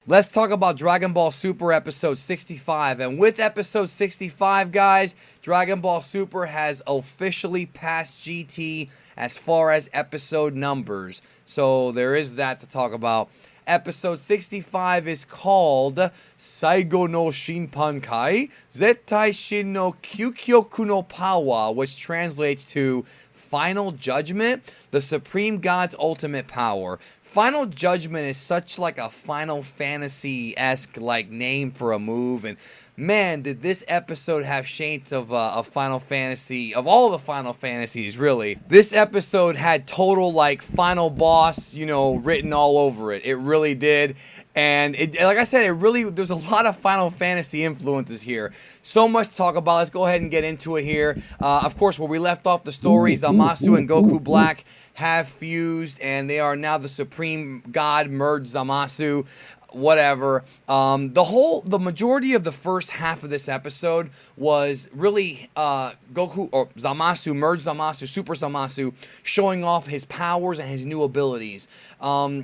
Let's talk about Dragon Ball Super episode 65. And with episode 65, guys, Dragon Ball Super has officially passed GT as far as episode numbers. So there is that to talk about. Episode 65 is called Saigo no Shinpankai Zettai Shin no Kyukyoku no Pawa, which translates to Final Judgment, the Supreme God's ultimate power. Final Judgment is such like a Final Fantasy-esque like name for a move, and man, did this episode have shades of Final Fantasy, of all the Final Fantasies, really. This episode had total like final boss, written all over it. It really did. And like I said, there's a lot of Final Fantasy influences here. So much to talk about. Let's go ahead and get into it here. Of course, where we left off the story, Zamasu and Goku Black have fused, and they are now the Supreme God merged Zamasu. Whatever. The majority of the first half of this episode was really Goku or Zamasu, merged Zamasu, Super Zamasu, showing off his powers and his new abilities.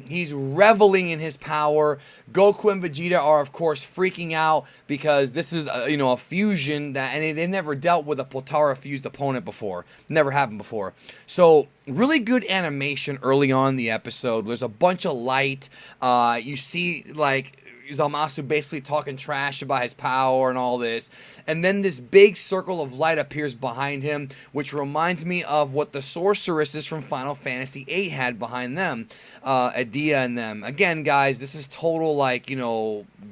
He's reveling in his power. Goku and Vegeta are, of course, freaking out because this is a fusion and they've never dealt with a Potara fused opponent before. Never happened before. So really good animation early on in the episode. There's a bunch of light. You see like Zamasu basically talking trash about his power and all this. And then this big circle of light appears behind him, which reminds me of what the sorceresses from Final Fantasy VIII had behind them. Adia and them. Again, guys, this is total like,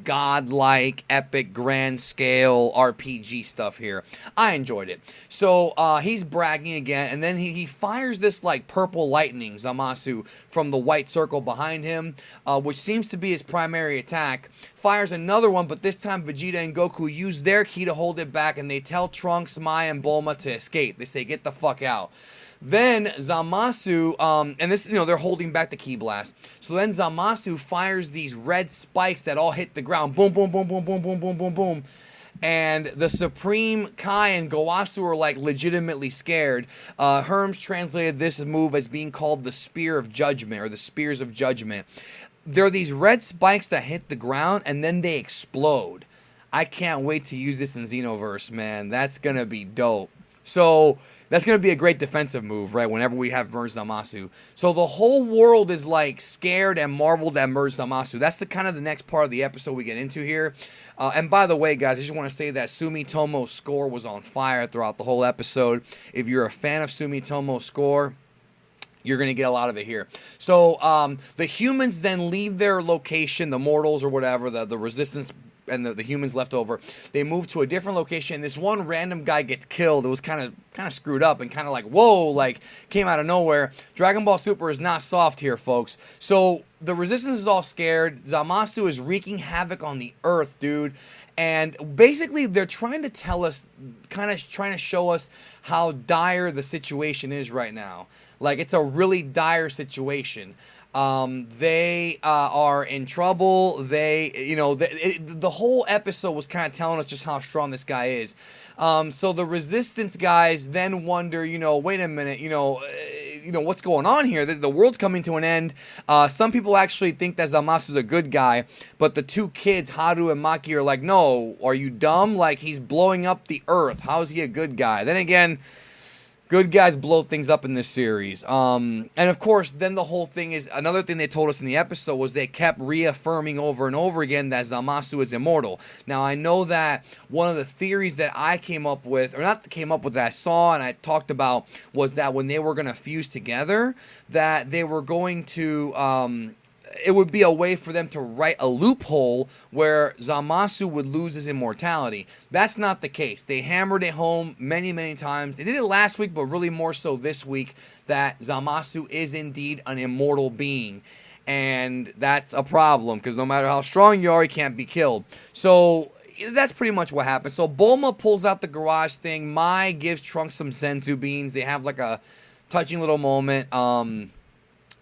godlike, epic, grand scale RPG stuff here. I enjoyed it. So he's bragging again, and then he fires this like purple lightning, Zamasu, from the white circle behind him, which seems to be his primary attack. Fires another one, but this time Vegeta and Goku use their ki to hold it back, and they tell Trunks, Mai, and Bulma to escape. They say, get the fuck out. Then Zamasu, and this, they're holding back the ki blast. So then Zamasu fires these red spikes that all hit the ground. Boom, boom, boom, boom, boom, boom, boom, boom, boom. And the Supreme Kai and Gowasu are like legitimately scared. Herms translated this move as being called the Spear of Judgment, or the Spears of Judgment. There are these red spikes that hit the ground and then they explode. I can't wait to use this in Xenoverse, man. That's going to be dope. So that's going to be a great defensive move, right, whenever we have merged Zamasu. So the whole world is like scared and marveled at merged Zamasu. That's the kind of the next part of the episode we get into here. And by the way, guys, I just want to say that Sumitomo Score was on fire throughout the whole episode. If you're a fan of Sumitomo Score, you're going to get a lot of it here. So the humans then leave their location, the mortals or whatever, the resistance and the humans left over. They move to a different location. This one random guy gets killed. It was kind of screwed up and kind of like, whoa, like came out of nowhere. Dragon Ball Super is not soft here, folks. So the resistance is all scared. Zamasu is wreaking havoc on the earth, dude. And basically they're trying to tell us, kind of trying to show us how dire the situation is right now. Like, it's a really dire situation. They are in trouble. The whole episode was kind of telling us just how strong this guy is. So the resistance guys then wonder, wait a minute, what's going on here? The world's coming to an end. Some people actually think that Zamasu's a good guy, but the two kids, Haru and Maki, are like, no, are you dumb? Like, he's blowing up the earth. How is he a good guy? Then again, good guys blow things up in this series. And of course, then the whole thing is, another thing they told us in the episode was they kept reaffirming over and over again that Zamasu is immortal. Now, I know that one of the theories that I came up with, or not came up with, that I saw and I talked about, was that when they were going to fuse together, that they were going to it would be a way for them to write a loophole where Zamasu would lose his immortality. That's not the case. They hammered it home many, many times. They did it last week, but really more so this week, that Zamasu is indeed an immortal being. And that's a problem, because no matter how strong you are, he can't be killed. So that's pretty much what happened. So Bulma pulls out the garage thing. Mai gives Trunks some senzu beans. They have like a touching little moment.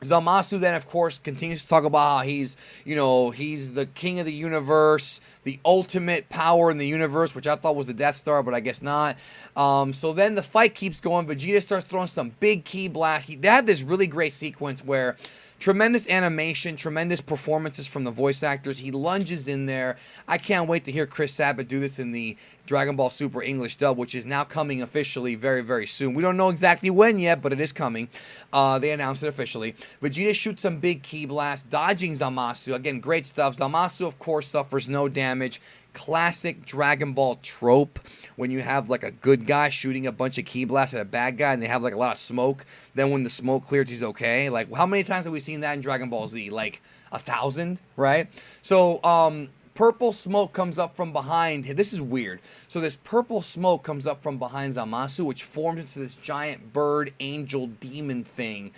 Zamasu then, of course, continues to talk about how he's the king of the universe, the ultimate power in the universe, which I thought was the Death Star, but I guess not. So then the fight keeps going. Vegeta starts throwing some big ki blasts. They had this really great sequence where tremendous animation, tremendous performances from the voice actors. He lunges in there. I can't wait to hear Chris Sabat do this in the Dragon Ball Super English dub, which is now coming officially very, very soon. We don't know exactly when yet, but it is coming. They announced it officially. Vegeta shoots some big ki blasts, dodging Zamasu. Again, great stuff. Zamasu, of course, suffers no damage. Classic Dragon Ball trope when you have like a good guy shooting a bunch of ki blasts at a bad guy and they have like a lot of smoke. Then when the smoke clears, he's okay. Like, how many times have we seen that in Dragon Ball Z? Like 1,000, right? So, purple smoke comes up from behind. This is weird. So this purple smoke comes up from behind Zamasu, which forms into this giant bird, angel, demon thing.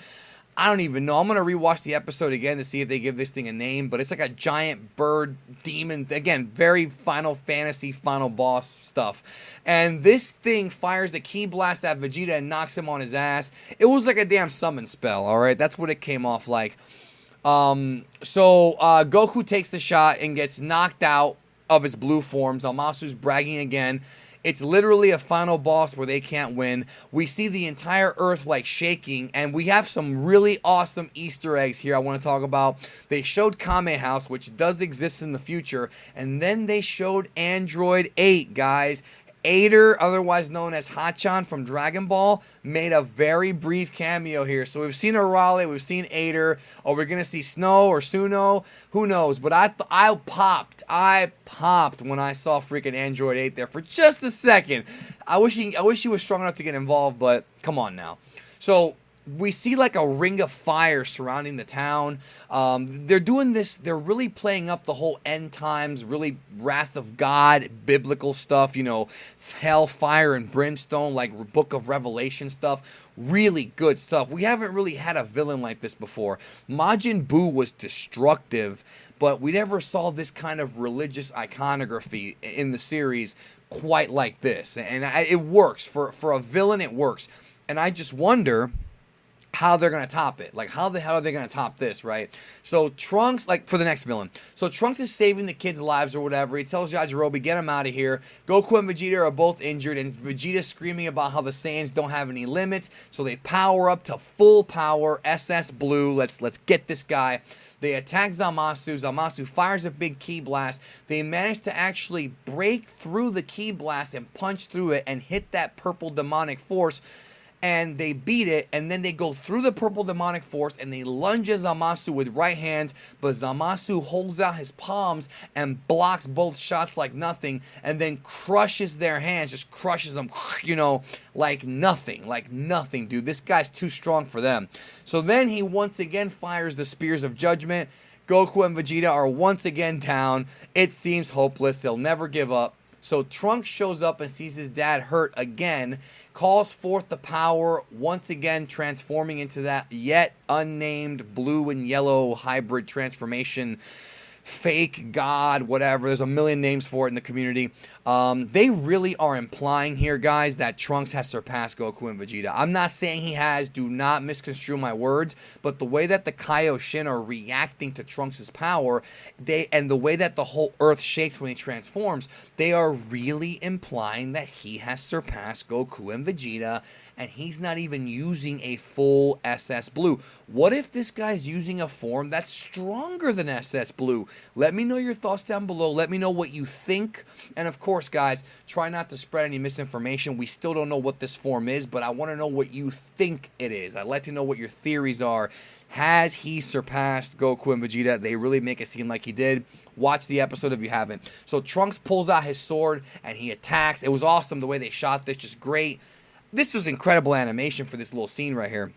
I don't even know. I'm going to rewatch the episode again to see if they give this thing a name, but it's like a giant bird demon. Again, very Final Fantasy, final boss stuff. And this thing fires a ki blast at Vegeta and knocks him on his ass. It was like a damn summon spell, all right? That's what it came off like. Goku takes the shot and gets knocked out of his blue form. Zamasu's bragging again. It's literally a final boss where they can't win. We see the entire earth like shaking, and we have some really awesome Easter eggs here I want to talk about. They showed Kame House, which does exist in the future, and then they showed Android 8, guys. Ader, otherwise known as Hachan from Dragon Ball, made a very brief cameo here. So we've seen Arale, we've seen Ader. Are we going to see Snow or Suno? Who knows? But I popped when I saw freaking Android 8 there for just a second. I wish he was strong enough to get involved, but come on now. So we see like a ring of fire surrounding the town. They're doing this. They're really playing up the whole end times, really Wrath of God, biblical stuff, you know, hell, fire, and brimstone, like Book of Revelation stuff. Really good stuff. We haven't really had a villain like this before. Majin Buu was destructive, but we never saw this kind of religious iconography in the series quite like this. And it works. For a villain, it works. And I just wonder how they're going to top it. Like, how the hell are they going to top this, right? So Trunks, like, for the next villain. So Trunks is saving the kids' lives or whatever. He tells Yajirobe, get him out of here. Goku and Vegeta are both injured, and Vegeta's screaming about how the Saiyans don't have any limits. So they power up to full power, SS Blue. Let's get this guy. They attack Zamasu. Zamasu fires a big ki blast. They manage to actually break through the ki blast and punch through it and hit that purple demonic force. And they beat it, and then they go through the purple demonic force, and they lunge at Zamasu with right hands, but Zamasu holds out his palms and blocks both shots like nothing, and then crushes their hands, just crushes them, you know, like nothing, dude. This guy's too strong for them. So then he once again fires the Spears of Judgment. Goku and Vegeta are once again down. It seems hopeless. They'll never give up. So Trunks shows up and sees his dad hurt again, calls forth the power, once again transforming into that yet unnamed blue and yellow hybrid transformation, fake god, whatever. There's a million names for it in the community. They really are implying here, guys, that Trunks has surpassed Goku and Vegeta. I'm not saying he has. Do not misconstrue my words. But the way that the Kaioshin are reacting to Trunks' power, and the way that the whole earth shakes when he transforms, they are really implying that he has surpassed Goku and Vegeta, and he's not even using a full SS Blue. What if this guy's using a form that's stronger than SS Blue? Let me know your thoughts down below. Let me know what you think. And of course, guys, try not to spread any misinformation. We still don't know what this form is, but I want to know what you think it is. I'd like to know what your theories are. Has he surpassed Goku and Vegeta? They really make it seem like he did. Watch the episode if you haven't. So Trunks pulls out his sword and he attacks. It was awesome the way they shot this, just great. This was incredible animation for this little scene right here.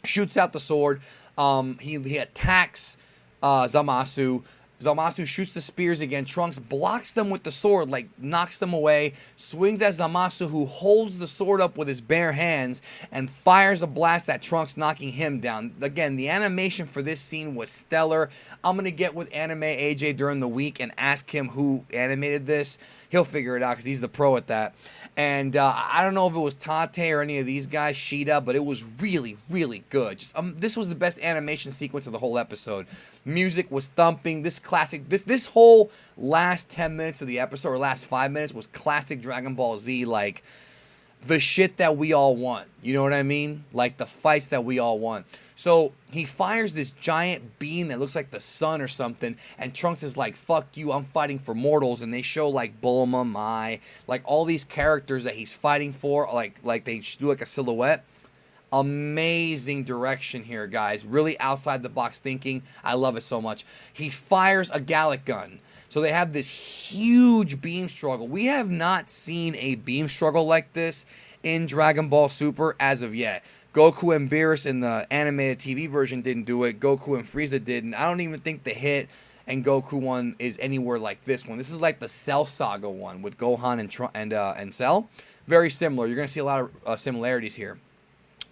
Shoots out the sword. He attacks Zamasu. Zamasu shoots the spears again. Trunks blocks them with the sword, like knocks them away. Swings at Zamasu, who holds the sword up with his bare hands and fires a blast at Trunks, knocking him down. Again, the animation for this scene was stellar. I'm going to get with Anime AJ during the week and ask him who animated this. He'll figure it out because he's the pro at that. And I don't know if it was Tate or any of these guys, Sheeta, but it was really, really good. This was the best animation sequence of the whole episode. Music was thumping. This whole last 10 minutes of the episode, or last 5 minutes, was classic Dragon Ball Z. Like, the shit that we all want. You know what I mean? Like the fights that we all want. So he fires this giant beam that looks like the sun or something, and Trunks is like, fuck you, I'm fighting for mortals. And they show like Bulma, Mai, like all these characters that he's fighting for, like they do like a silhouette. Amazing direction here, guys. Really outside the box thinking. I love it so much. He fires a Gallic gun. So they have this huge beam struggle. We have not seen a beam struggle like this in Dragon Ball Super as of yet. Goku and Beerus in the animated TV version didn't do it. Goku and Freeza didn't. I don't even think the Hit and Goku one is anywhere like this one. This is like the Cell Saga one with Gohan and Cell. Very similar. You're going to see a lot of similarities here.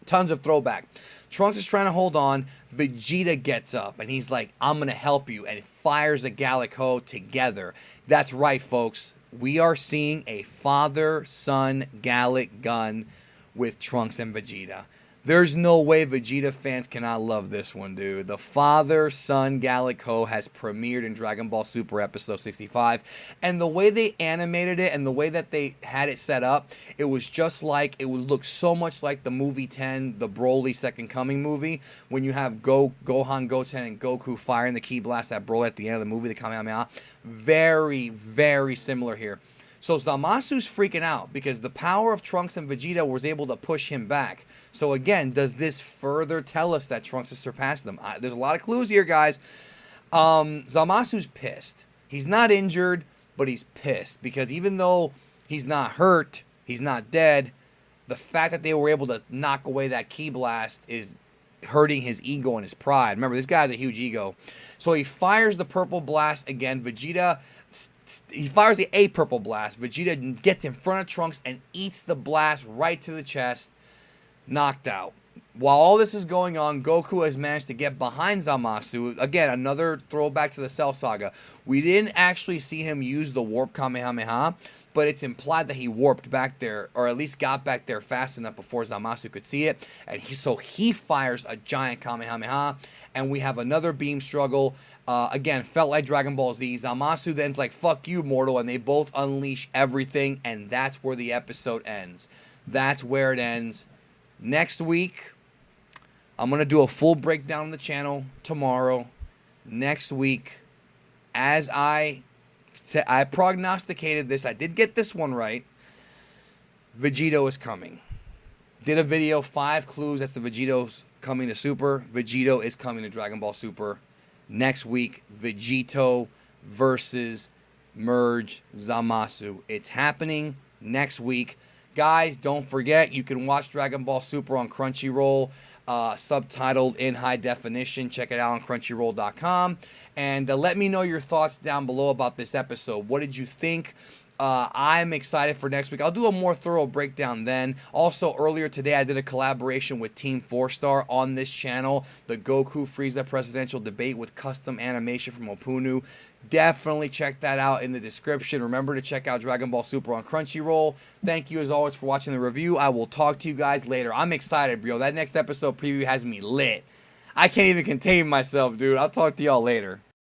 Tons of throwback. Trunks is trying to hold on. Vegeta gets up and he's like, I'm going to help you, and fires a Gallic Ho together. That's right, folks. We are seeing a father-son Gallic gun with Trunks and Vegeta. There's no way Vegeta fans cannot love this one, dude. The father-son Gallic Ho has premiered in Dragon Ball Super episode 65. And the way they animated it and the way that they had it set up, it was just like, it would look so much like the movie 10, the Broly Second Coming movie, when you have Gohan, Goten, and Goku firing the Ki Blast at Broly at the end of the movie, the Kamehameha. Very, very similar here. So Zamasu's freaking out because the power of Trunks and Vegeta was able to push him back. So again, does this further tell us that Trunks has surpassed them? There's a lot of clues here, guys. Zamasu's pissed. He's not injured, but he's pissed because even though he's not hurt, he's not dead, the fact that they were able to knock away that Ki Blast is hurting his ego and his pride. Remember, this guy has a huge ego. So he fires the purple blast again. He fires a purple blast. Vegeta gets in front of Trunks and eats the blast right to the chest. Knocked out. While all this is going on, Goku has managed to get behind Zamasu. Again, another throwback to the Cell Saga. We didn't actually see him use the Warp Kamehameha, but it's implied that he warped back there, or at least got back there fast enough before Zamasu could see it. And he fires a giant Kamehameha, and we have another beam struggle. Again, felt like Dragon Ball Z. Zamasu then's like, fuck you, mortal, and they both unleash everything, and that's where the episode ends. That's where it ends. Next week, I'm going to do a full breakdown on the channel tomorrow. Next week, as I prognosticated this, I did get this one right. VEGITO is coming. Did a video, 5 clues as to VEGITO's coming to Super. VEGITO is coming to Dragon Ball Super. Next week, VEGITO versus Merge Zamasu. It's happening next week. Guys, don't forget, you can watch Dragon Ball Super on Crunchyroll, subtitled in high definition. Check it out on Crunchyroll.com. And let me know your thoughts down below about this episode. What did you think? I'm excited for next week. I'll do a more thorough breakdown then. Also, earlier today, I did a collaboration with Team 4-Star on this channel. The Goku Frieza presidential debate with custom animation from Opunu. Definitely check that out in the description. Remember to check out Dragon Ball Super on Crunchyroll. Thank you as always for watching the review. I will talk to you guys later. I'm excited, bro. That next episode preview has me lit. I can't even contain myself, dude. I'll talk to y'all later.